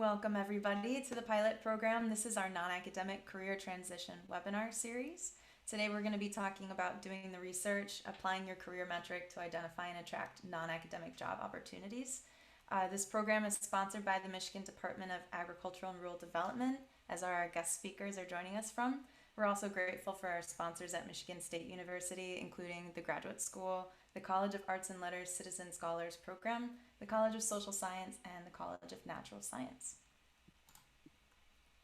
welcome everybody to the pilot program. This is our non-academic career transition webinar series. Today we're going to be talking about doing the research, applying your career metric to identify and attract non-academic job opportunities. This program is sponsored by the Michigan Department of Agricultural and Rural Development, as our guest speakers are joining us from. We're also grateful for our sponsors at Michigan State University, including the Graduate School, the College of Arts and Letters Citizen Scholars Program, the College of Social Science, and the College of Natural Science.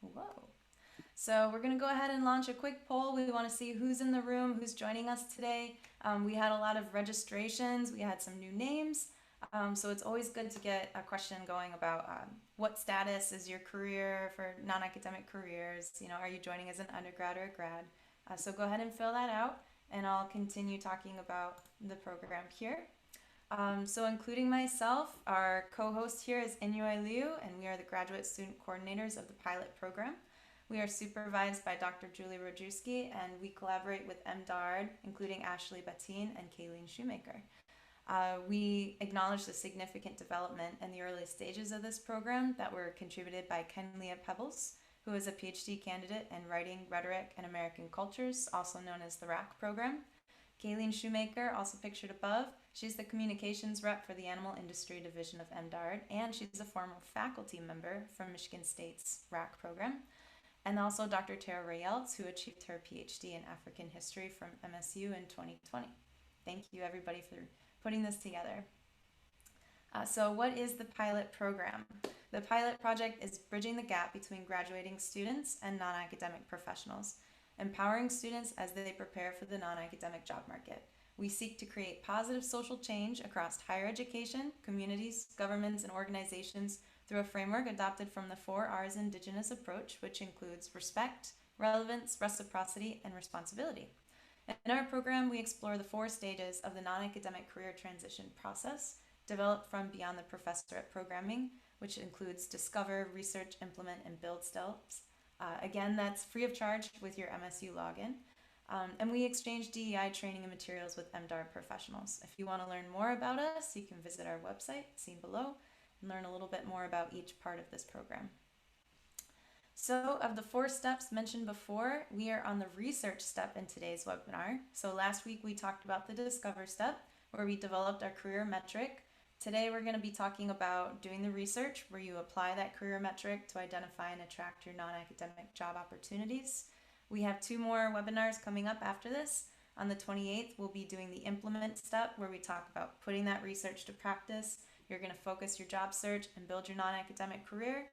Whoa. So we're going to go ahead and launch a quick poll. We want to see who's in the room, who's joining us today. We had a lot of registrations. We had some new names. So it's always good to get a question going about what status is your career for non-academic careers. You know, are you joining as an undergrad or a grad? So go ahead and fill that out, and I'll continue talking about the program here. So including myself, our co-host here is Inyue Liu, and we are the graduate student coordinators of the pilot program. We are supervised by Dr. Julie Rojewski, and we collaborate with MDARD, including Ashley Bettine and Kayleen Shoemaker. We acknowledge the significant development in the early stages of this program that were contributed by Kenlia Pebbles, who is a PhD candidate in Writing, Rhetoric, and American Cultures, also known as the RAC program. Kayleen Shoemaker, also pictured above, she's the communications rep for the Animal Industry Division of MDARD, and she's a former faculty member from Michigan State's RAC program. And also Dr. Tara Rayelts, who achieved her PhD in African History from MSU in 2020. Thank you, everybody, for putting this together. So what is the pilot program? The pilot project is bridging the gap between graduating students and non-academic professionals, empowering students as they prepare for the non-academic job market. We seek to create positive social change across higher education, communities, governments, and organizations through a framework adopted from the 4 R's Indigenous approach, which includes respect, relevance, reciprocity, and responsibility. In our program, we explore the 4 stages of the non-academic career transition process, developed from Beyond the Professorate programming, which includes discover, research, implement, and build steps. Again, that's free of charge with your MSU login. And we exchange DEI training and materials with MDARD professionals. If you want to learn more about us, you can visit our website, seen below, and learn a little bit more about each part of this program. So of the 4 steps mentioned before, we are on the research step in today's webinar. So last week we talked about the discover step, where we developed our career metric. Today we're going to be talking about doing the research, where you apply that career metric to identify and attract your non-academic job opportunities. We have 2 more webinars coming up after this. On the 28th, we'll be doing the implement step, where we talk about putting that research to practice. You're going to focus your job search and build your non-academic career.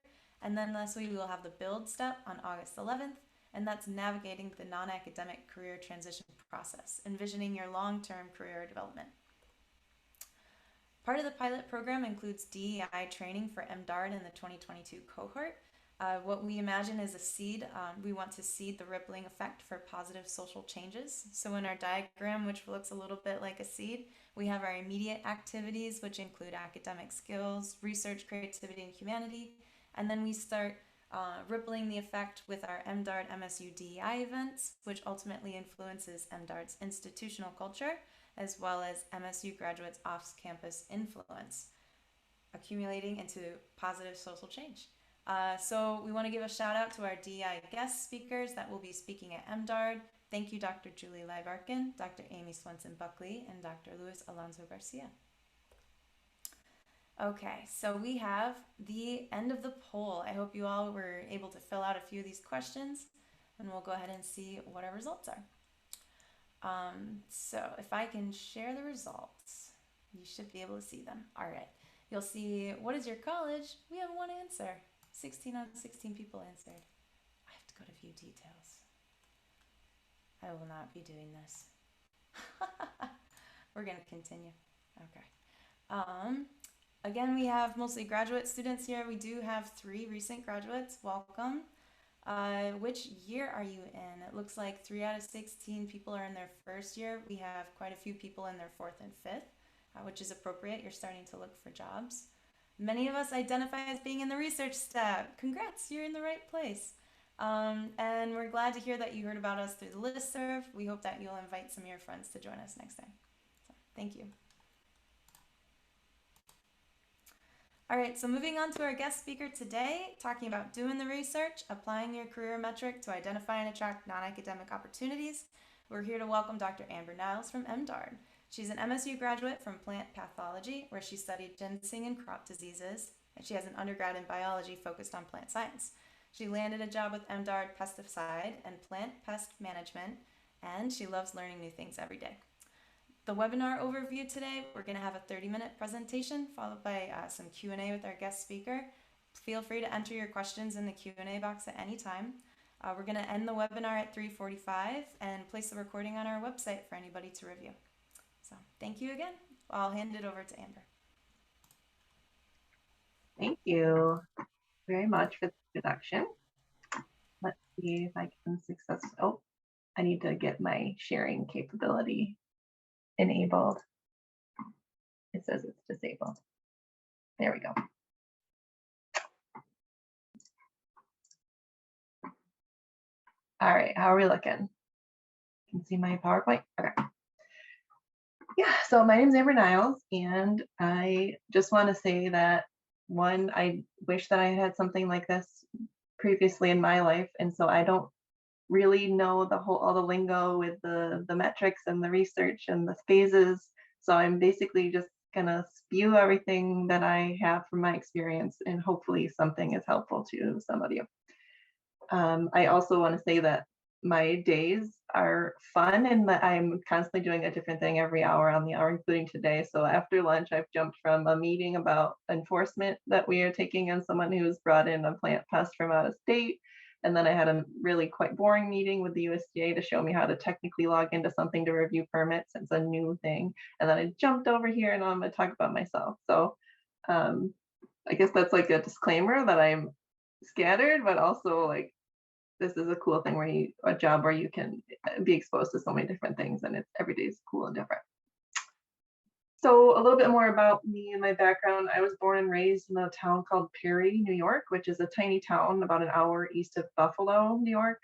And then lastly, we will have the build step on August 11th, and that's navigating the non-academic career transition process, envisioning your long-term career development. Part of the pilot program includes DEI training for MDARD in the 2022 cohort. What we imagine is a seed. We want to seed the rippling effect for positive social changes. So in our diagram, which looks a little bit like a seed, we have our immediate activities, which include academic skills, research, creativity, and humanity. And then we start rippling the effect with our MDARD MSU DEI events, which ultimately influences MDARD's institutional culture, as well as MSU graduates' off-campus influence, accumulating into positive social change. So we want to give a shout out to our DEI guest speakers that will be speaking at MDARD. Thank you, Dr. Julie Live-Arkin, Dr. Amy Swenson-Buckley, and Dr. Luis Alonso Garcia. Okay, so we have the end of the poll. I hope you all were able to fill out a few of these questions, and we'll go ahead and see what our results are. So if I can share the results, you should be able to see them. All right, you'll see, what is your college? We have 1 answer. 16 out of 16 people answered. I have to go to view details. I will not be doing this. We're going to continue. Okay. Again, we have mostly graduate students here. We do have 3 recent graduates. Welcome. Which year are you in? It looks like 3 out of 16 people are in their 1st year. We have quite a few people in their 4th and 5th, which is appropriate. You're starting to look for jobs. Many of us identify as being in the research step. Congrats, you're in the right place. And we're glad to hear that you heard about us through the listserv. We hope that you'll invite some of your friends to join us next time. So, thank you. All right, so moving on to our guest speaker today, talking about doing the research, applying your career metric to identify and attract non-academic opportunities. We're here to welcome Dr. Amber Niles from MDARD. She's an MSU graduate from plant pathology, where she studied ginseng and crop diseases, and she has an undergrad in biology focused on plant science. She landed a job with MDARD pesticide and plant pest management, and she loves learning new things every day. The webinar overview today, we're going to have a 30-minute presentation followed by some Q&A with our guest speaker. Feel free to enter your questions in the Q&A box at any time. We're going to end the webinar at 3:45 and place the recording on our website for anybody to review. So thank you again. I'll hand it over to Amber. Thank you very much for the introduction. Let's see if I can oh, I need to get my sharing capability enabled. It says it's disabled. There we go. All right, how are we looking? You can see my PowerPoint? Okay. Yeah, so my name is Amber Niles, and I just want to say that, one, I wish that I had something like this previously in my life, and so I don't really know all the lingo with the metrics and the research and the phases. So I'm basically just gonna spew everything that I have from my experience, and hopefully something is helpful to some of you. I also want to say that my days are fun and that I'm constantly doing a different thing every hour on the hour, including today. So after lunch, I've jumped from a meeting about enforcement that we are taking on someone who's brought in a plant pest from out of state. And then I had a really quite boring meeting with the USDA to show me how to technically log into something to review permits. It's a new thing. And then I jumped over here and I'm going to talk about myself. So I guess that's like a disclaimer that I'm scattered, but also like, this is a cool thing a job where you can be exposed to so many different things, and every day is cool and different. So a little bit more about me and my background. I was born and raised in a town called Perry, New York, which is a tiny town about an hour east of Buffalo, New York.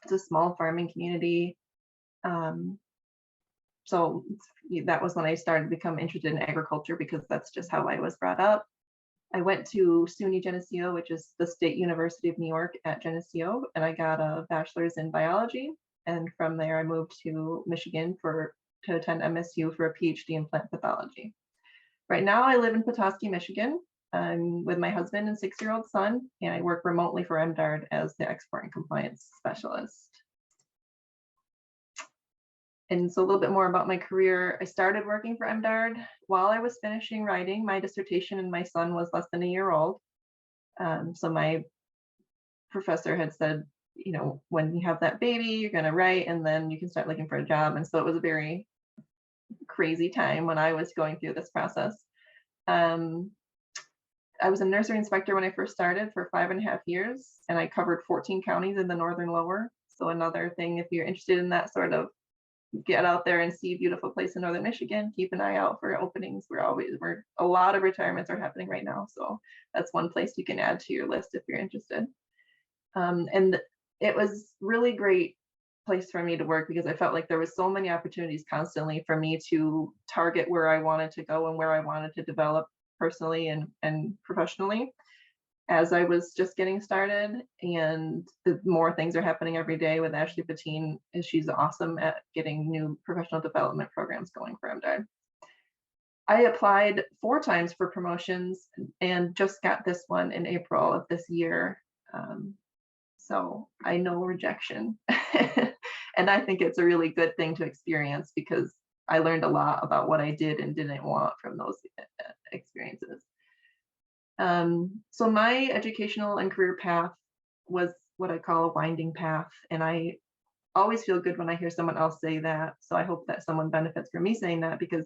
It's a small farming community. So that was when I started to become interested in agriculture, because that's just how I was brought up. I went to SUNY Geneseo, which is the State University of New York at Geneseo, and I got a bachelor's in biology. And from there, I moved to Michigan to attend MSU for a PhD in plant pathology. Right now, I live in Petoskey, Michigan. I'm with my husband and 6-year-old son, and I work remotely for MDARD as the export and compliance specialist. And so a little bit more about my career. I started working for MDARD while I was finishing writing my dissertation, and my son was less than a year old. So my professor had said, you know, when you have that baby, you're going to write, and then you can start looking for a job. And so it was a very crazy time when I was going through this process. I was a nursery inspector when I first started for 5.5 years, and I covered 14 counties in the northern lower. So another thing, if you're interested in that sort of get out there and see a beautiful place in northern Michigan, keep an eye out for openings. A lot of retirements are happening right now, so that's one place you can add to your list if you're interested. And it was really great place for me to work, because I felt like there was so many opportunities constantly for me to target where I wanted to go and where I wanted to develop personally and professionally as I was just getting started. And the more things are happening every day with Ashley Patine, and she's awesome at getting new professional development programs going for MDARD. I applied 4 times for promotions and just got this one in April of this year. So I know rejection. And I think it's a really good thing to experience, because I learned a lot about what I did and didn't want from those experiences. So my educational and career path was what I call a winding path. And I always feel good when I hear someone else say that. So I hope that someone benefits from me saying that, because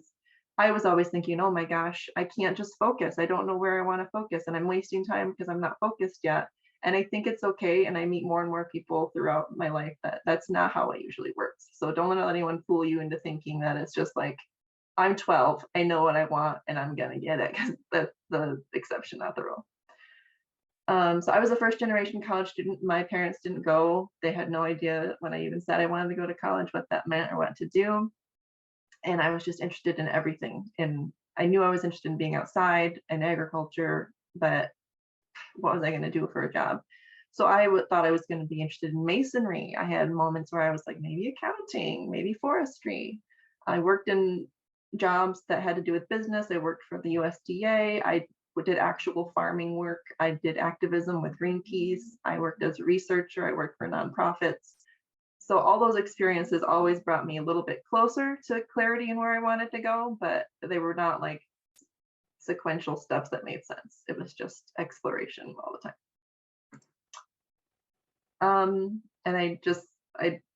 I was always thinking, oh my gosh, I can't just focus. I don't know where I want to focus, and I'm wasting time because I'm not focused yet. And I think it's okay. And I meet more and more people throughout my life that that's not how it usually works. So don't let anyone fool you into thinking that it's just like, I'm 12, I know what I want, and I'm gonna get it, because that's the exception, not the rule. So I was a first generation college student. My parents didn't go. They had no idea when I even said I wanted to go to college what that meant or what to do. And I was just interested in everything in I knew I was interested in being outside and agriculture, but what was I going to do for a job? So I thought I was going to be interested in masonry. I had moments where I was like, maybe accounting, maybe forestry. I worked in jobs that had to do with business. I worked for the USDA. I did actual farming work. I did activism with Greenpeace. I worked as a researcher. I worked for nonprofits. So all those experiences always brought me a little bit closer to clarity in where I wanted to go, but they were not like sequential steps that made sense. It was just exploration all the time. And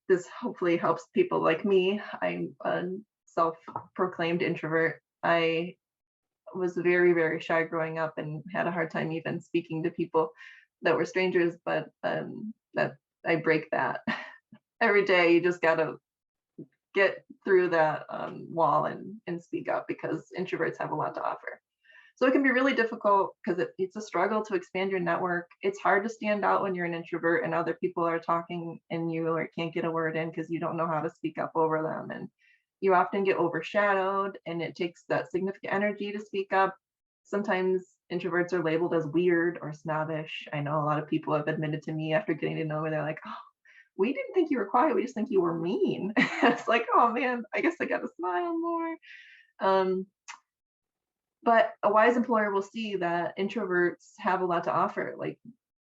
this hopefully helps people like me. I'm a self-proclaimed introvert. I was very, very shy growing up and had a hard time even speaking to people that were strangers, but that I break that every day. You just gotta get through that wall and speak up, because introverts have a lot to offer. So it can be really difficult because it's a struggle to expand your network. It's hard to stand out when you're an introvert and other people are talking and you can't get a word in because you don't know how to speak up over them. And you often get overshadowed, and it takes that significant energy to speak up. Sometimes introverts are labeled as weird or snobbish. I know a lot of people have admitted to me after getting to know me, they're like, oh, we didn't think you were quiet. We just think you were mean. It's like, oh man, I guess I got to smile more. But a wise employer will see that introverts have a lot to offer. Like,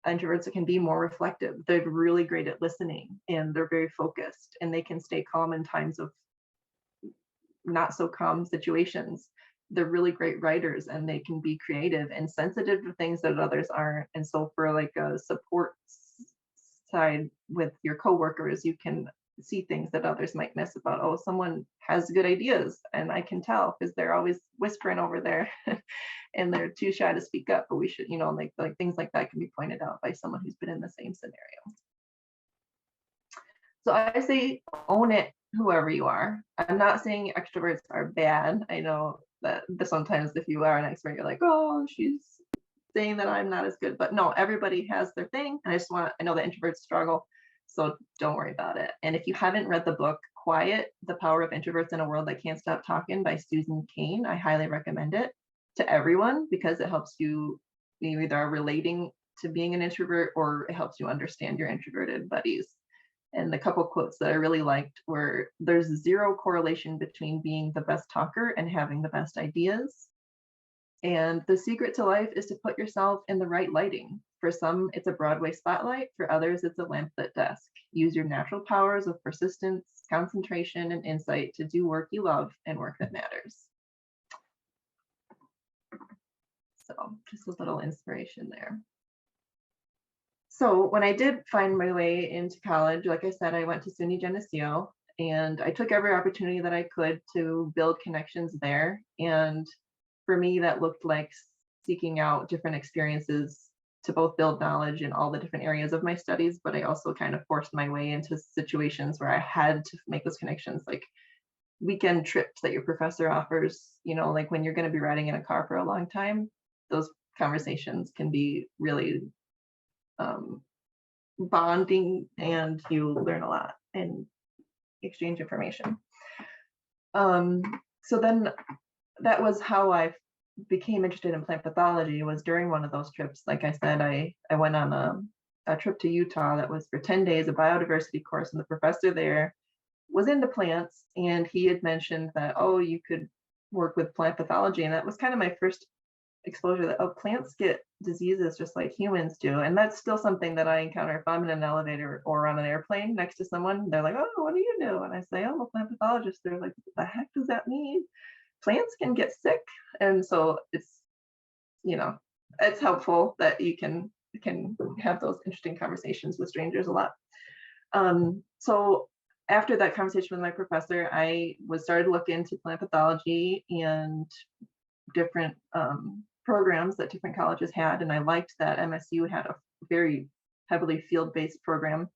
introverts can be more reflective. They're really great at listening, and they're very focused, and they can stay calm in times of not so calm situations. They're really great writers, and they can be creative and sensitive to things that others aren't. And so for like a support side with your coworkers, you can see things that others might miss about, oh, someone has good ideas, and I can tell because they're always whispering over there and they're too shy to speak up, but we should, like things like that can be pointed out by someone who's been in the same scenario. So I say own it, whoever you are. I'm not saying extroverts are bad. I know that sometimes if you are an expert, you're like, oh, she's saying that I'm not as good, but no, everybody has their thing. And I know that introverts struggle, so don't worry about it. And if you haven't read the book, Quiet, The Power of Introverts in a World That Can't Stop Talking by Susan Cain, I highly recommend it to everyone because it helps you either relating to being an introvert or it helps you understand your introverted buddies. And the couple quotes that I really liked were, there's zero correlation between being the best talker and having the best ideas. And the secret to life is to put yourself in the right lighting. For some, it's a Broadway spotlight. For others, it's a lamplit desk. Use your natural powers of persistence, concentration, and insight to do work you love and work that matters. So just a little inspiration there. So when I did find my way into college, like I said, I went to SUNY Geneseo, and I took every opportunity that I could to build connections there. And for me, that looked like seeking out different experiences to both build knowledge in all the different areas of my studies, but I also kind of forced my way into situations where I had to make those connections, like weekend trips that your professor offers, like when you're going to be riding in a car for a long time, those conversations can be really bonding, and you learn a lot and exchange information. So then that was how I became interested in plant pathology, was during one of those trips. Like I said, I went on a trip to Utah that was for 10 days, a biodiversity course, and the professor there was into plants, and he had mentioned that, oh, you could work with plant pathology. And that was kind of my first exposure that, oh, plants get diseases just like humans do. And that's still something that I encounter if I'm in an elevator or on an airplane next to someone. They're like, oh, what do you do? And I say, oh, I'm a plant pathologist. They're like, what the heck does that mean? Plants can get sick. And so it's helpful that you can have those interesting conversations with strangers a lot. So after that conversation with my professor, I started to look into plant pathology and different programs that different colleges had, and I liked that MSU had a very heavily field-based program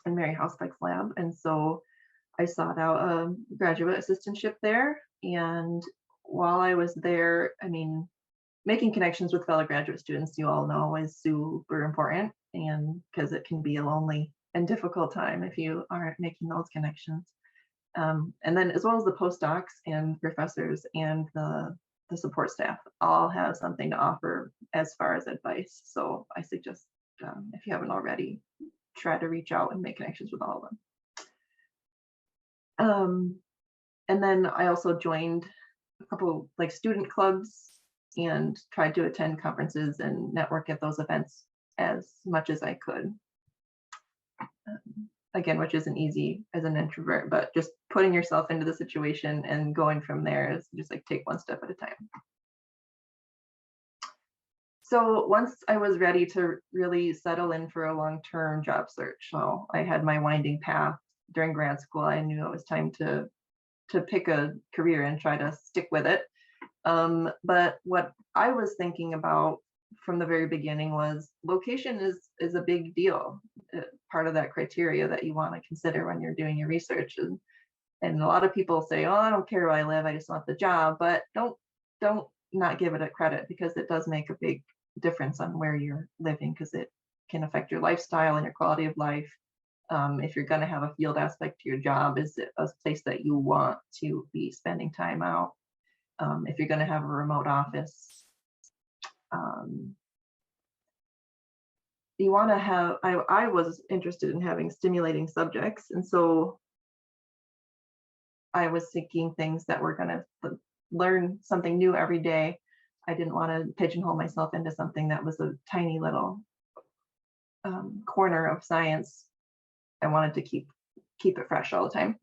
in Mary Housebeck's lab, and so I sought out a graduate assistantship there. And while I was there, making connections with fellow graduate students, you all know, is super important, and because it can be a lonely and difficult time if you aren't making those connections. And then as well as the postdocs and professors and the the support staff all have something to offer as far as advice. So I suggest, if you haven't already, try to reach out and make connections with all of them. And then I also joined a couple like student clubs and tried to attend conferences and network at those events as much as I could. Again, which isn't easy as an introvert, but just putting yourself into the situation and going from there is just like take one step at a time. So once I was ready to really settle in for a long-term job search, so I had my winding path during grad school, I knew it was time to pick a career and try to stick with it. But what I was thinking about from the very beginning was location is a big deal, part of that criteria that you want to consider when you're doing your research. And a lot of people say, oh, I don't care where I live, I just want the job. But don't not give it a credit, because it does make a big difference on where you're living, because it can affect your lifestyle and your quality of life. If you're going to have a field aspect to your job, is it a place that you want to be spending time out? If you're going to have a remote office, you want to have, I was interested in having stimulating subjects. And so I was seeking things that were going to learn something new every day. I didn't want to pigeonhole myself into something that was a tiny little corner of science. I wanted to keep it fresh all the time.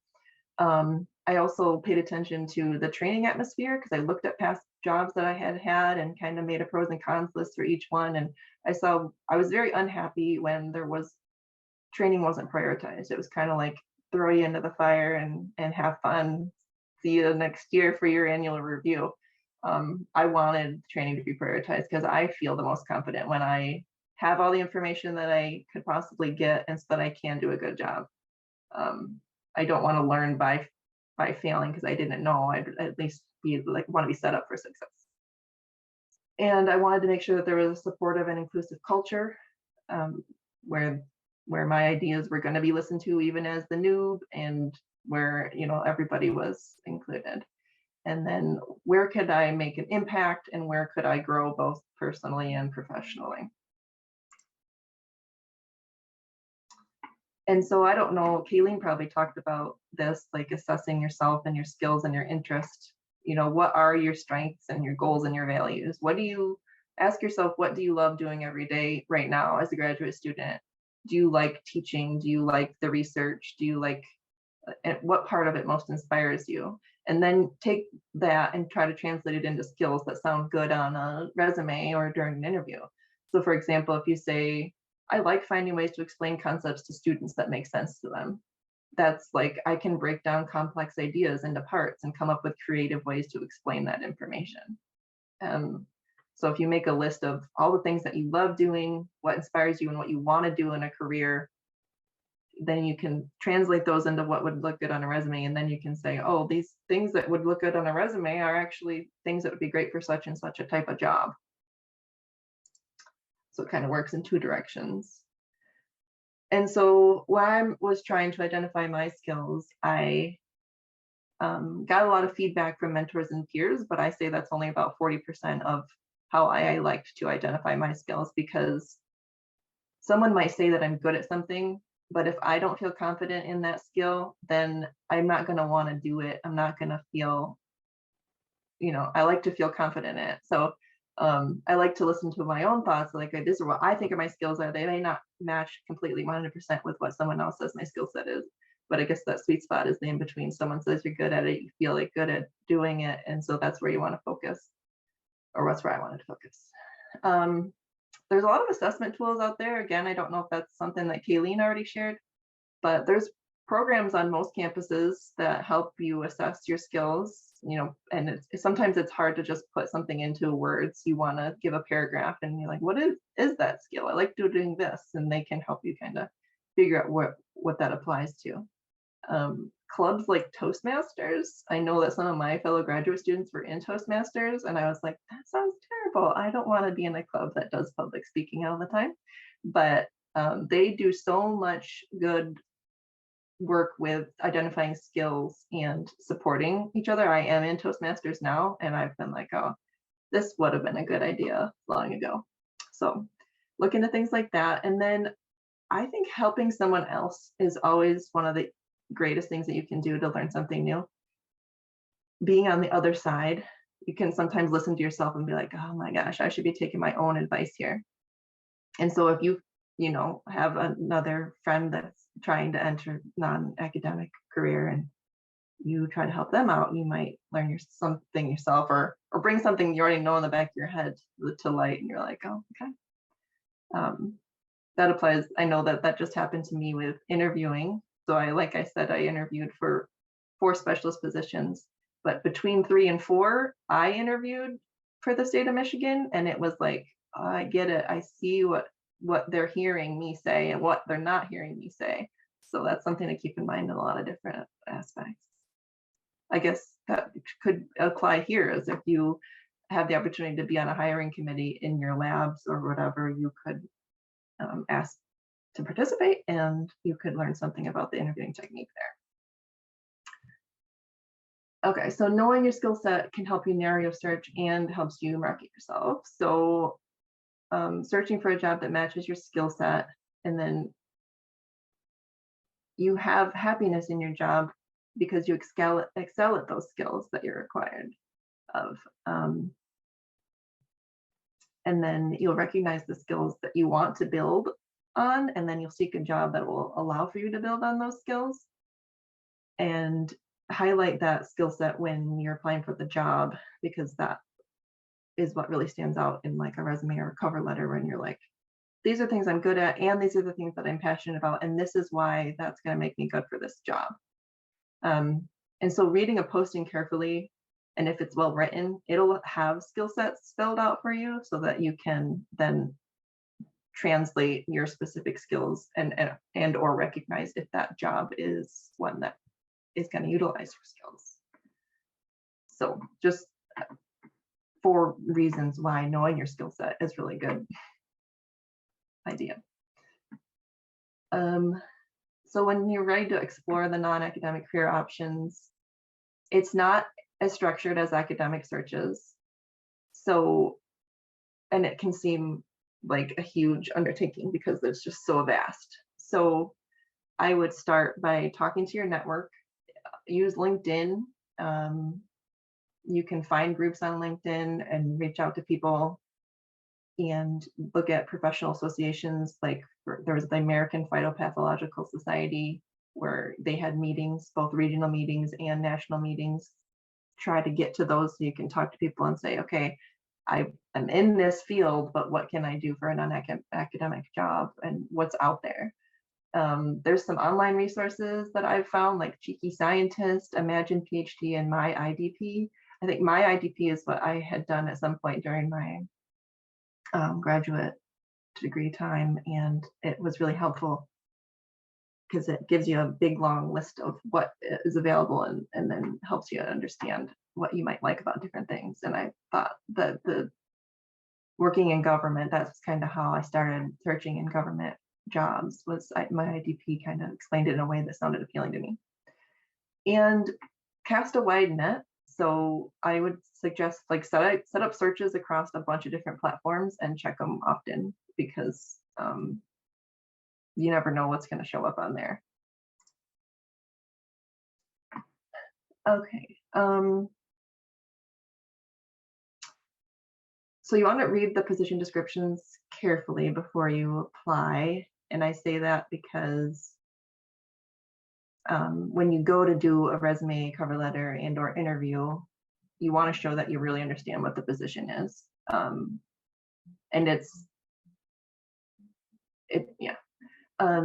I also paid attention to the training atmosphere, because I looked at past jobs that I had had and kind of made a pros and cons list for each one. And I was very unhappy when training wasn't prioritized. It was kind of like throw you into the fire and have fun. See you next year for your annual review. I wanted training to be prioritized, because I feel the most confident when I have all the information that I could possibly get, and so that I can do a good job. I don't want to learn by failing because I didn't know. I'd at least want to be set up for success. And I wanted to make sure that there was a supportive and inclusive culture, where my ideas were going to be listened to, even as the noob, and where everybody was included. And then where could I make an impact, and where could I grow both personally and professionally? And so I don't know, Kayleen probably talked about this, like assessing yourself and your skills and your interest. What are your strengths and your goals and your values? Ask yourself, what do you love doing every day right now as a graduate student? Do you like teaching? Do you like the research? Do you like, what part of it most inspires you? And then take that and try to translate it into skills that sound good on a resume or during an interview. So for example, if you say, I like finding ways to explain concepts to students that make sense to them. That's like, I can break down complex ideas into parts and come up with creative ways to explain that information. So if you make a list of all the things that you love doing, what inspires you, and what you want to do in a career, then you can translate those into what would look good on a resume. And then you can say, oh, these things that would look good on a resume are actually things that would be great for such and such a type of job. So it kind of works in two directions. And so when I was trying to identify my skills, I got a lot of feedback from mentors and peers, but I say that's only about 40% of how I liked to identify my skills, because someone might say that I'm good at something, but if I don't feel confident in that skill, then I'm not going to want to do it. I'm not going to feel, I like to feel confident in it. So I like to listen to my own thoughts. Like, this is what I think of my skills are. They may not match completely 100% with what someone else says my skill set is, but I guess that sweet spot is the in between. Someone says you're good at it, you feel like good at doing it, and so that's where you want to focus, or that's where I wanted to focus. There's a lot of assessment tools out there. Again, I don't know if that's something that Kayleen already shared, but there's programs on most campuses that help you assess your skills, and sometimes it's hard to just put something into words. You want to give a paragraph and you're like, what is that skill? I like doing this, and they can help you kind of figure out what that applies to. Clubs like Toastmasters, I know that some of my fellow graduate students were in Toastmasters, and I was like, that sounds terrible. I don't want to be in a club that does public speaking all the time. But they do so much good work with identifying skills and supporting each other. I am in Toastmasters now, and I've been like, oh, this would have been a good idea long ago. So look into things like that. And then I think helping someone else is always one of the greatest things that you can do to learn something new. Being on the other side, you can sometimes listen to yourself and be like, oh my gosh, I should be taking my own advice here. And so if you have another friend that's trying to enter non-academic career and you try to help them out, you might learn something yourself, or bring something you already know in the back of your head to light, and you're like, oh, okay. That applies. I know that just happened to me with interviewing. So like I said, I interviewed for 4 specialist positions, but between 3 and 4, I interviewed for the state of Michigan, and it was like, oh, I get it. I see what they're hearing me say and what they're not hearing me say. So that's something to keep in mind in a lot of different aspects. I guess that could apply here, as if you have the opportunity to be on a hiring committee in your labs or whatever, you could ask to participate, and you could learn something about the interviewing technique there. Okay, so knowing your skill set can help you narrow your search and helps you market yourself. So searching for a job that matches your skill set, and then you have happiness in your job because you excel at those skills that you're required of. And then you'll recognize the skills that you want to build on, and then you'll seek a job that will allow for you to build on those skills, and highlight that skill set when you're applying for the job, because that is what really stands out in like a resume or a cover letter, when you're like, these are things I'm good at, and these are the things that I'm passionate about, and this is why that's going to make me good for this job. And so reading a posting carefully, and if it's well written, it'll have skill sets spelled out for you so that you can then translate your specific skills and or recognize if that job is one that is going to utilize your skills. So just 4 reasons why knowing your skill set is really good idea. So when you're ready to explore the non-academic career options, it's not as structured as academic searches. So, and it can seem like a huge undertaking because it's just so vast. So I would start by talking to your network. Use LinkedIn. You can find groups on LinkedIn and reach out to people and look at professional associations. Like there was the American Phytopathological Society, where they had meetings, both regional meetings and national meetings. Try to get to those so you can talk to people and say, okay, I'm in this field, but what can I do for a non-academic job, and what's out there? There's some online resources that I've found, like Cheeky Scientist, Imagine PhD, and My IDP. I think My IDP is what I had done at some point during my graduate degree time, and it was really helpful because it gives you a big long list of what is available, and then helps you understand what you might like about different things. And I thought that the working in government, that's kind of how I started searching in government jobs, was My IDP kind of explained it in a way that sounded appealing to me. And cast a wide net. So I would suggest like set up searches across a bunch of different platforms and check them often, because you never know what's going to show up on there. Okay. So you want to read the position descriptions carefully before you apply. And I say that because when you go to do a resume, cover letter, and or interview, you want to show that you really understand what the position is. And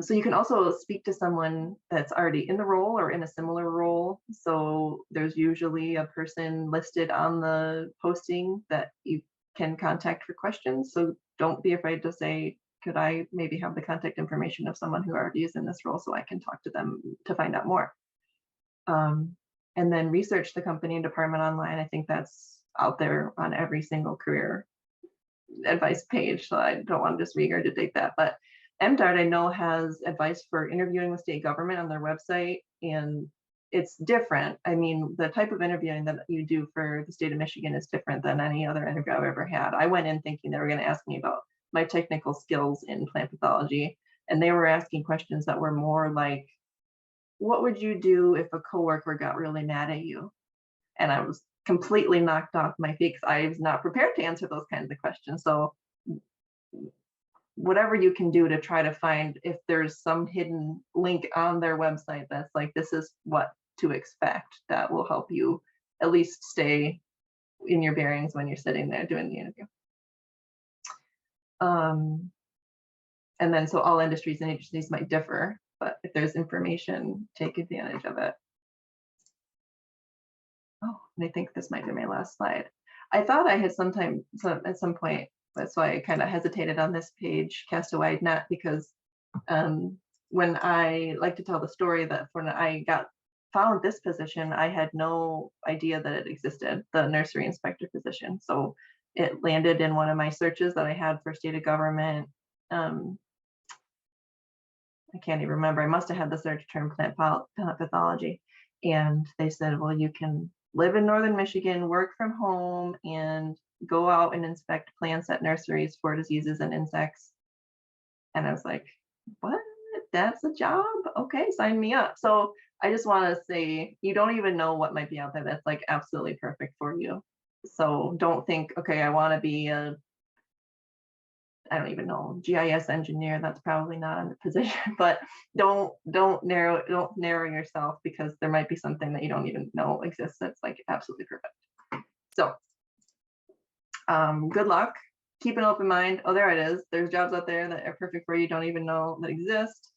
so you can also speak to someone that's already in the role or in a similar role. So there's usually a person listed on the posting that you can contact for questions. So don't be afraid to say, could I maybe have the contact information of someone who already is in this role so I can talk to them to find out more. And then research the company and department online. I think that's out there on every single career advice page, so I don't want to just regurgitate that. But MDARD, I know, has advice for interviewing with state government on their website, and it's different. I mean, the type of interviewing that you do for the state of Michigan is different than any other interview I've ever had. I went in thinking they were going to ask me about my technical skills in plant pathology, and they were asking questions that were more like, what would you do if a coworker got really mad at you? And I was completely knocked off my feet because I was not prepared to answer those kinds of questions. So whatever you can do to try to find if there's some hidden link on their website that's like, this is what to expect, that will help you at least stay in your bearings when you're sitting there doing the interview. And then so all industries and agencies might differ, but if there's information, take advantage of it. Oh, and I think this might be my last slide. I thought I had at some point, that's why I kind of hesitated on this page, cast a wide net, because when I like to tell the story that when I found this position, I had no idea that it existed, the nursery inspector position. So it landed in one of my searches that I had for state of government. I can't even remember. I must have had the search term plant pathology. And they said, well, you can live in northern Michigan, work from home, and go out and inspect plants at nurseries for diseases and insects. And I was like, what? That's a job? Okay, sign me up. So I just want to say, you don't even know what might be out there that's like absolutely perfect for you. So don't think, okay, I want to be I don't even know, GIS engineer. That's probably not in the position, but don't narrow yourself, because there might be something that you don't even know exists that's like absolutely perfect. So good luck. Keep an open mind. Oh, there it is. There's jobs out there that are perfect for you, don't even know that exist.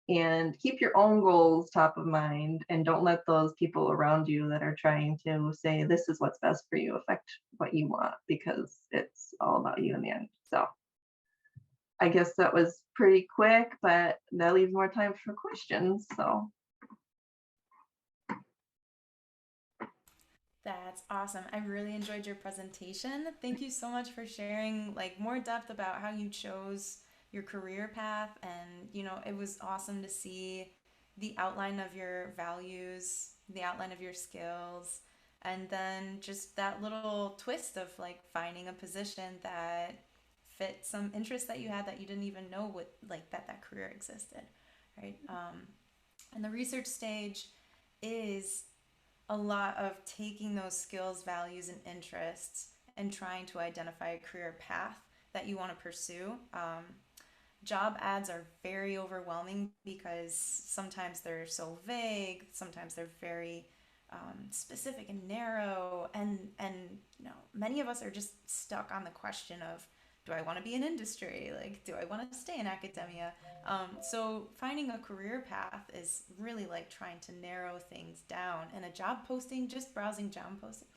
And keep your own goals top of mind, and don't let those people around you that are trying to say this is what's best for you affect what you want, because it's all about you in the end. So I guess that was pretty quick, but that leaves more time for questions. So That's awesome. I really enjoyed your presentation. Thank you so much for sharing like more depth about how you chose your career path, and it was awesome to see the outline of your values, the outline of your skills, and then just that little twist of like finding a position that fit some interest that you had that you didn't even know what like that career existed, right? And the research stage is a lot of taking those skills, values, and interests and trying to identify a career path that you want to pursue. Job ads are very overwhelming because sometimes they're so vague, sometimes they're very specific and narrow, and many of us are just stuck on the question of, do I want to be in industry? Like, do I want to stay in academia? So finding a career path is really like trying to narrow things down. And a job posting, just browsing job posting,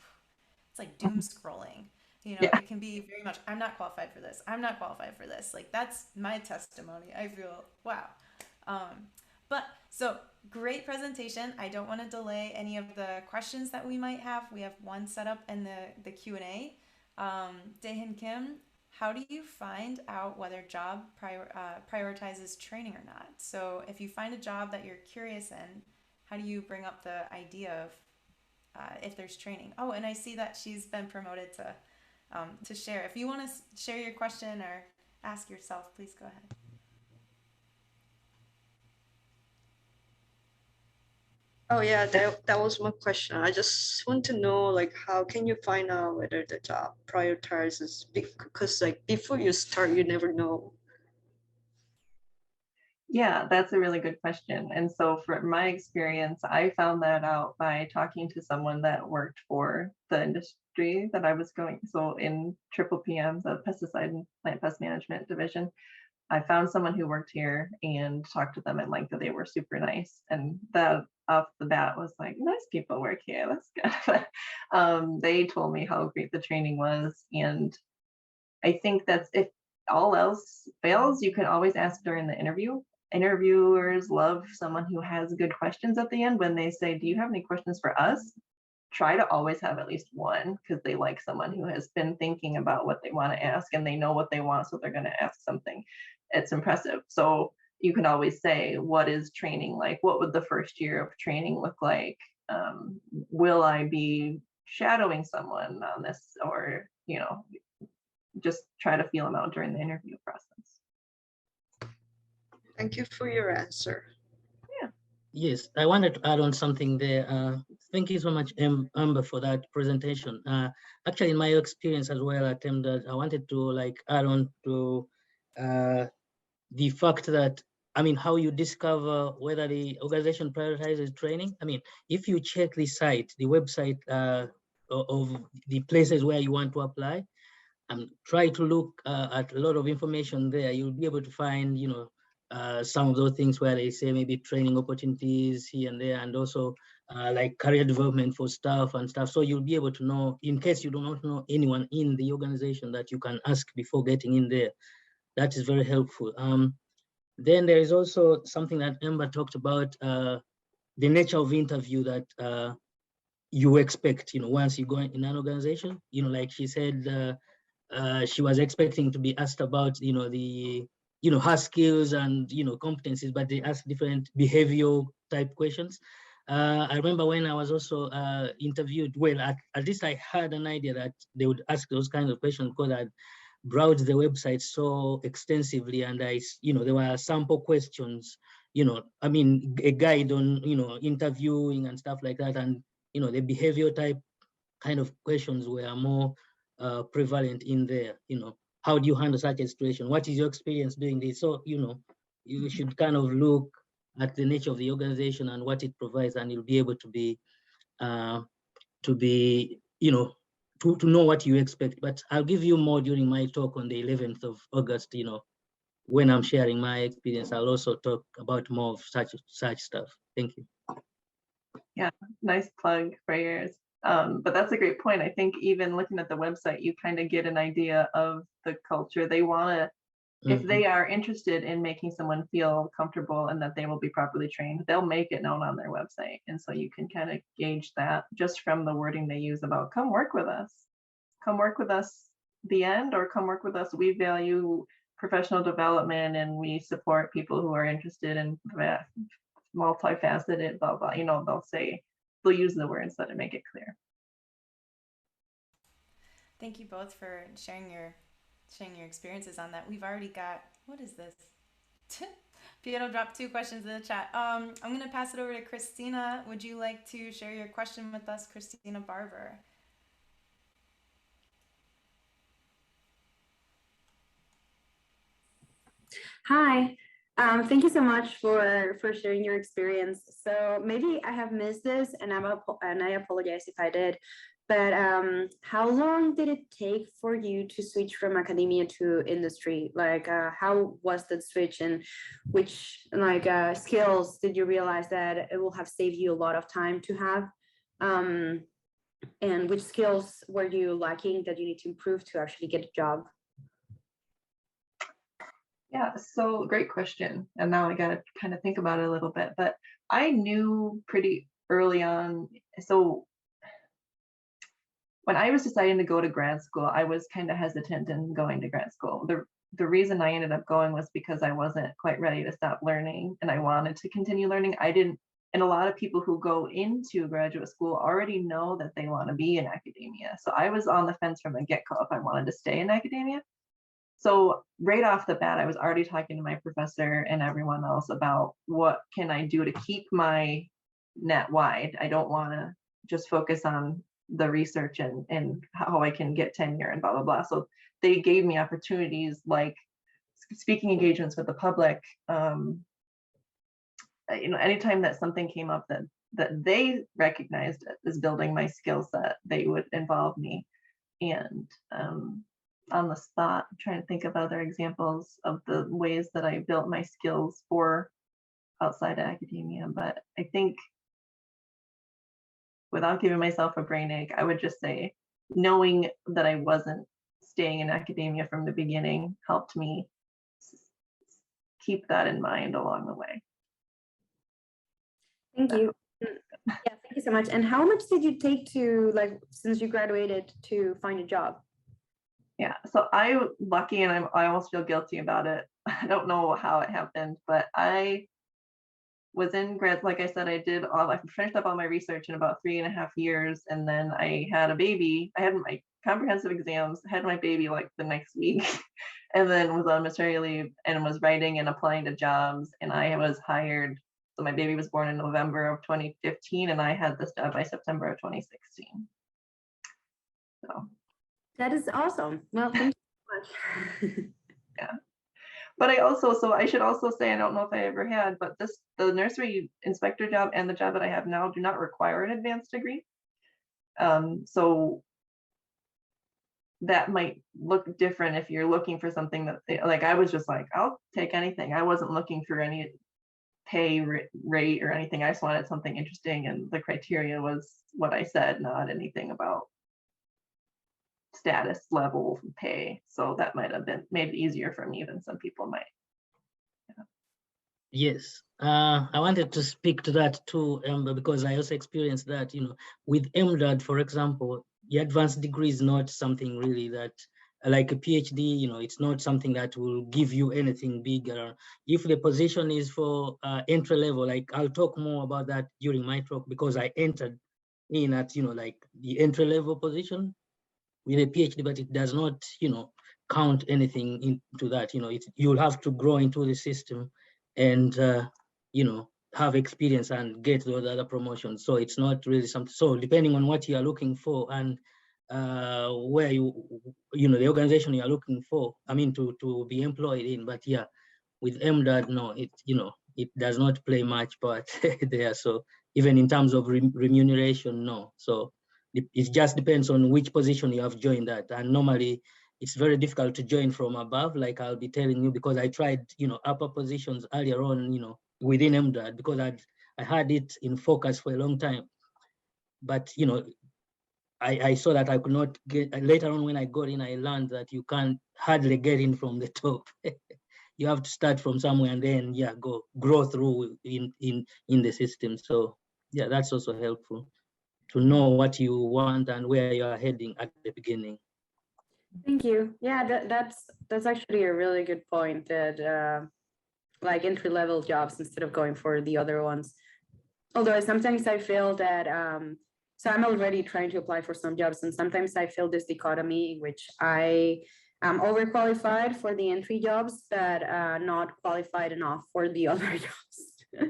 it's like doom scrolling. yeah. It can be very much, I'm not qualified for this. I'm not qualified for this. Like, that's my testimony. I feel, wow. Um, but so great presentation. I don't want to delay any of the questions that we might have. We have one set up in the Q&A. Daehin Kim, how do you find out whether job prioritizes training or not? So if you find a job that you're curious in, how do you bring up the idea of if there's training? Oh, and I see that she's been promoted to share. If you want to share your question or ask yourself, please go ahead. Oh yeah, that was my question. I just want to know, like, how can you find out whether the job prioritizes, because like before you start, you never know. Yeah, that's a really good question. And so from my experience, I found that out by talking to someone that worked for the industry that I was going. So in Triple PM, the pesticide and plant pest management division, I found someone who worked here and talked to them at length. They were super nice. And that off the bat was like, nice people work here. That's good. They told me how great the training was. And I think that's, if all else fails, you can always ask during the interview. Interviewers love someone who has good questions at the end. When they say, do you have any questions for us? Try to always have at least one, because they like someone who has been thinking about what they want to ask and they know what they want, so they're going to ask something. It's impressive. So you can always say, what is training like? What would the first year of training look like? Will I be shadowing someone on this, or, you know, just try to feel them out during the interview process. Thank you for your answer. Yes, I wanted to add on something there. Thank you so much, Amber, for that presentation. Actually, in my experience as well at MDARD, I wanted to like add on to the fact that, I mean, how you discover whether the organization prioritizes training. I mean, if you check the site, the website of the places where you want to apply, and try to look at a lot of information there, you'll be able to find, you know, some of those things where they say maybe training opportunities here and there, and also like career development for staff and stuff. So you'll be able to know, in case you do not know anyone in the organization, that you can ask before getting in there. That is very helpful. Then there is also something that Amber talked about, the nature of interview that you expect, you know, once you go in an organization. You know, like she said, she was expecting to be asked about, you know, the, you know, her skills and, you know, competencies, but they asked different behavioral type questions. I remember when I was also interviewed, well, at least I had an idea that they would ask those kinds of questions because I'd browsed the website so extensively, and you know, there were sample questions, you know, I mean, a guide on, you know, interviewing and stuff like that. And, you know, the behavioral type kind of questions were more prevalent in there. You know, how do you handle such a situation? What is your experience doing this? So, you know, you should kind of look at the nature of the organization and what it provides, and you'll be able to be, you know, to know what you expect. But I'll give you more during my talk on the 11th of August, you know, when I'm sharing my experience. I'll also talk about more of such stuff. Thank you. Yeah, nice plug for yours. But that's a great point. I think even looking at the website, you kind of get an idea of the culture. They want to, if they are interested in making someone feel comfortable and that they will be properly trained, they'll make it known on their website. And so you can kind of gauge that just from the wording they use about come work with us. Come work with us, the end, or come work with us. We value professional development and we support people who are interested in multifaceted, blah, blah. You know, they'll use the words that make it clear. Thank you both for sharing your experiences on that. We've already got, what is this? Piero dropped 2 questions in the chat. I'm going to pass it over to Christina. Would you like to share your question with us, Christina Barber? Hi, thank you so much for sharing your experience. So maybe I have missed this, and I apologize if I did. But how long did it take for you to switch from academia to industry? Like, how was that switch, and which skills did you realize that it will have saved you a lot of time to have? And which skills were you lacking that you need to improve to actually get a job? Yeah, so great question. And now I got to kind of think about it a little bit, but I knew pretty early on. So when I was deciding to go to grad school, I was kind of hesitant in going to grad school. The reason I ended up going was because I wasn't quite ready to stop learning and I wanted to continue learning. And a lot of people who go into graduate school already know that they want to be in academia. So I was on the fence from the get-go if I wanted to stay in academia. So right off the bat, I was already talking to my professor and everyone else about what can I do to keep my net wide. I don't want to just focus on the research and how I can get tenure and blah, blah, blah. So they gave me opportunities like speaking engagements with the public. You know, anytime that something came up that they recognized as building my skill set, they would involve me. And on the spot, I'm trying to think of other examples of the ways that I built my skills for outside of academia. But I think without giving myself a brain ache, I would just say knowing that I wasn't staying in academia from the beginning helped me keep that in mind along the way. Thank you. Yeah, thank you so much. And how much did you take to, like, since you graduated, to find a job? Yeah, so I'm lucky and I almost feel guilty about it. I don't know how it happened, but I was in grad, like I said, I finished up all my research in about 3.5 years, and then I had a baby. I had my comprehensive exams, had my baby like the next week, and then was on maternity leave and was writing and applying to jobs, and I was hired. So my baby was born in November of 2015, and I had this job by September of 2016. So That is awesome. Well, thank you so much. yeah. But I should also say, I don't know if I ever had, but the nursery inspector job and the job that I have now do not require an advanced degree. So that might look different if you're looking for something that like, I was just like, I'll take anything. I wasn't looking for any pay rate or anything. I just wanted something interesting, and the criteria was what I said, not anything about status level pay. So that might have been made it easier for me than some people might. Yes, I wanted to speak to that too, because I also experienced that, with MDARD, for example, the advanced degree is not something really that, like a PhD, it's not something that will give you anything bigger. If the position is for entry level, like I'll talk more about that during my talk, because I entered in at, like the entry level position with a PhD, but it does not, count anything into that. You'll have to grow into the system and have experience and get those other promotions. So it's not really something. So depending on what you are looking for and where the organization you are looking for, to be employed in. But yeah, with MDAD, no, it does not play much part there. So even in terms of remuneration, no. So it just depends on which position you have joined at. And normally it's very difficult to join from above, like I'll be telling you, because I tried, upper positions earlier on, within MDAD, because I had it in focus for a long time. But, I saw that I could not get, later on when I got in, I learned that you can't hardly get in from the top. You have to start from somewhere and then, grow through in the system. So yeah, that's also helpful to know what you want and where you are heading at the beginning. Thank you. Yeah, that's actually a really good point, that like entry-level jobs instead of going for the other ones. Although sometimes I feel that so I'm already trying to apply for some jobs, and sometimes I feel this dichotomy in which I am overqualified for the entry jobs, but not qualified enough for the other jobs.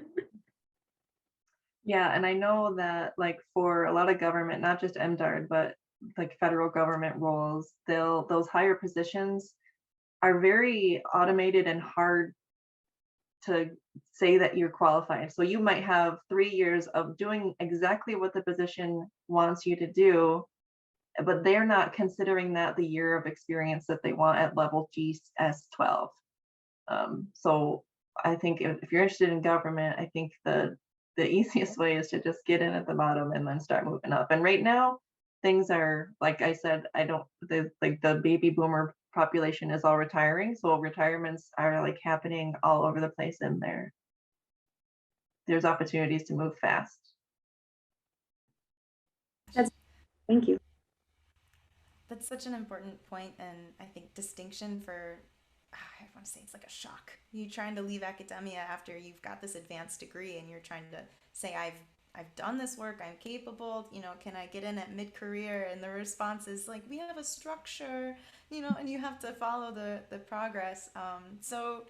Yeah, and I know that like for a lot of government, not just MDARD, but like federal government roles, those higher positions are very automated and hard to say that you're qualified. So you might have 3 years of doing exactly what the position wants you to do, but they're not considering that the year of experience that they want at level GS12. So I think if you're interested in government, I think the easiest way is to just get in at the bottom and then start moving up. And right now, things are, like I said, the baby boomer population is all retiring. So retirements are like happening all over the place, and there's opportunities to move fast. Thank you. That's such an important point, and I think distinction for, I want to say it's like a shock. You trying to leave academia after you've got this advanced degree, and you're trying to say, I've done this work, I'm capable, can I get in at mid-career? And the response is like, we have a structure, and you have to follow the progress. So,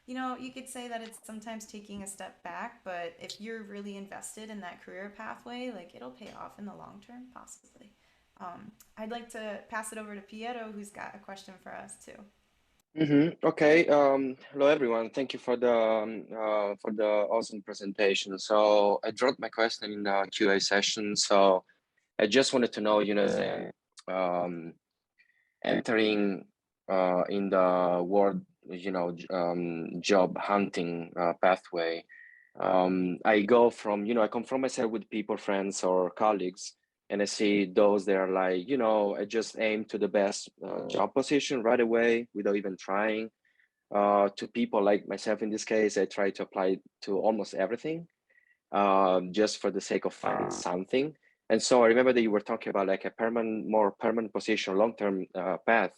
you could say that it's sometimes taking a step back, but if you're really invested in that career pathway, like it'll pay off in the long term, possibly. I'd like to pass it over to Piero, who's got a question for us too. Okay. Hello, everyone. Thank you for the awesome presentation. So I dropped my question in the QA session. So I just wanted to know, entering in the world, job hunting pathway. I go from, I confront myself with people, friends, or colleagues, and I see those that are like, I just aim to the best job position right away without even trying. To people like myself in this case, I try to apply to almost everything, just for the sake of finding something. And so I remember that you were talking about like a more permanent position, long-term path.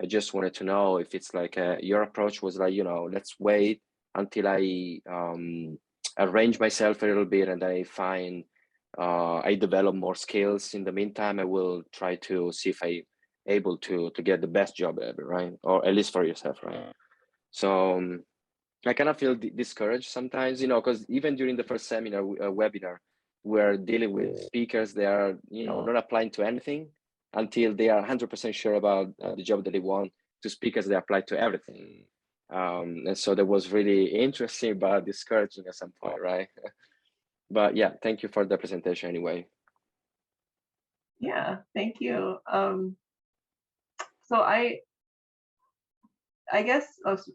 I just wanted to know if it's like your approach was like, let's wait until I arrange myself a little bit and I find I develop more skills. In the meantime, I will try to see if I able to get the best job ever, right? Or at least for yourself, right? So I kind of feel discouraged sometimes, because even during the first seminar, webinar, we're dealing with speakers. They are, not applying to anything until they are 100% sure about the job that they want. To speakers, they apply to everything. And so that was really interesting, but discouraging at some point, right? But yeah, thank you for the presentation anyway. Yeah, thank you. So I guess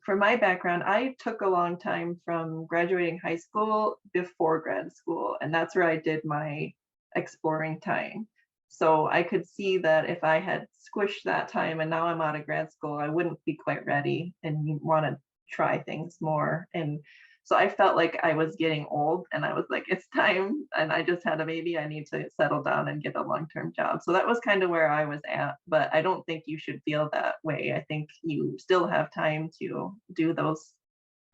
for my background, I took a long time from graduating high school before grad school, and that's where I did my exploring time. So I could see that if I had squished that time and now I'm out of grad school, I wouldn't be quite ready and want to try things more. And so I felt like I was getting old and I was like, it's time. And I just had a baby. I need to settle down and get a long-term job. So that was kind of where I was at. But I don't think you should feel that way. I think you still have time to do those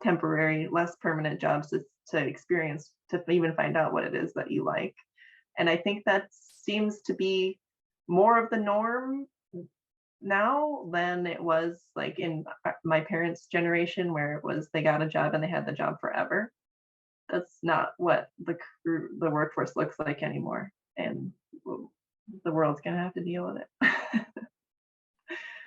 temporary, less permanent jobs to experience, to even find out what it is that you like. And I think that seems to be more of the norm now than it was like in my parents' generation, where it was they got a job and they had the job forever. That's not what the workforce looks like anymore, and the world's gonna have to deal with it.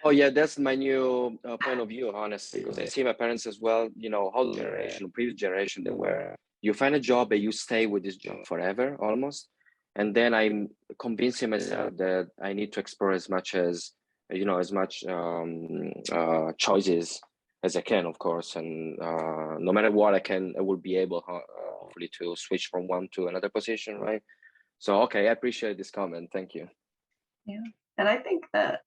Oh yeah, that's my new point of view, honestly, because I see my parents as well, whole generation, previous generation, they were, you find a job and you stay with this job forever almost. And then I'm convincing myself that I need to explore as much choices as I can, of course. And no matter what, I will be able, hopefully, to switch from one to another position, right? So, okay, I appreciate this comment. Thank you. Yeah. And I think that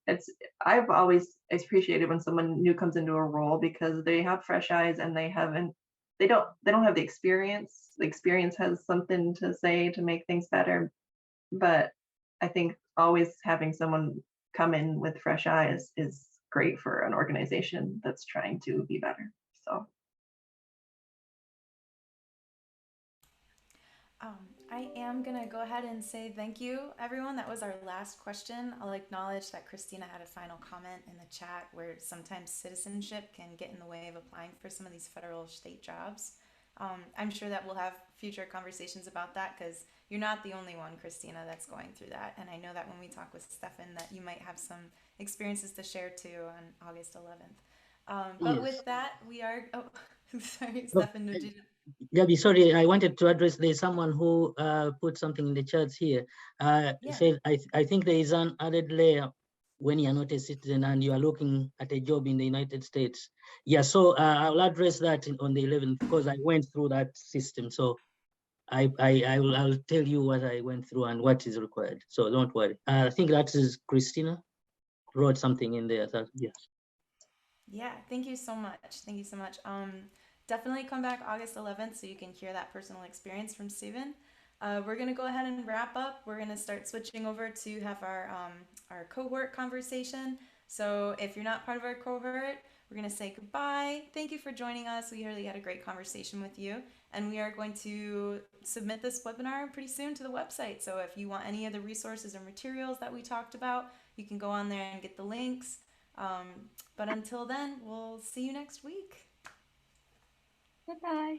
I've always appreciated when someone new comes into a role because they have fresh eyes and they don't have the experience. The experience has something to say to make things better. But I think always having someone come in with fresh eyes is great for an organization that's trying to be better. So. I am going to go ahead and say thank you, everyone. That was our last question. I'll acknowledge that Christina had a final comment in the chat where sometimes citizenship can get in the way of applying for some of these federal state jobs. I'm sure that we'll have future conversations about that because you're not the only one, Christina, that's going through that. And I know that when we talk with Stefan that you might have some experiences to share too on August 11th. But Yes. with that, we are, sorry, No, Stefan, did you? Gabby, sorry, I wanted to address, there's someone who put something in the chats here. Yeah. Says, I think there is an added layer when you're not a citizen and you are looking at a job in the United States. Yeah, so I'll address that on the 11th because I went through that system. So I'll tell you what I went through and what is required. So don't worry. I think that is Christina wrote something in there. Yes. Yeah, thank you so much. Thank you so much. Definitely come back August 11th so you can hear that personal experience from Steven. We're gonna go ahead and wrap up. We're gonna start switching over to have our cohort conversation. So if you're not part of our cohort, we're gonna say goodbye. Thank you for joining us. We really had a great conversation with you, and we are going to submit this webinar pretty soon to the website. So if you want any of the resources or materials that we talked about, you can go on there and get the links. But until then, we'll see you next week. Bye-bye.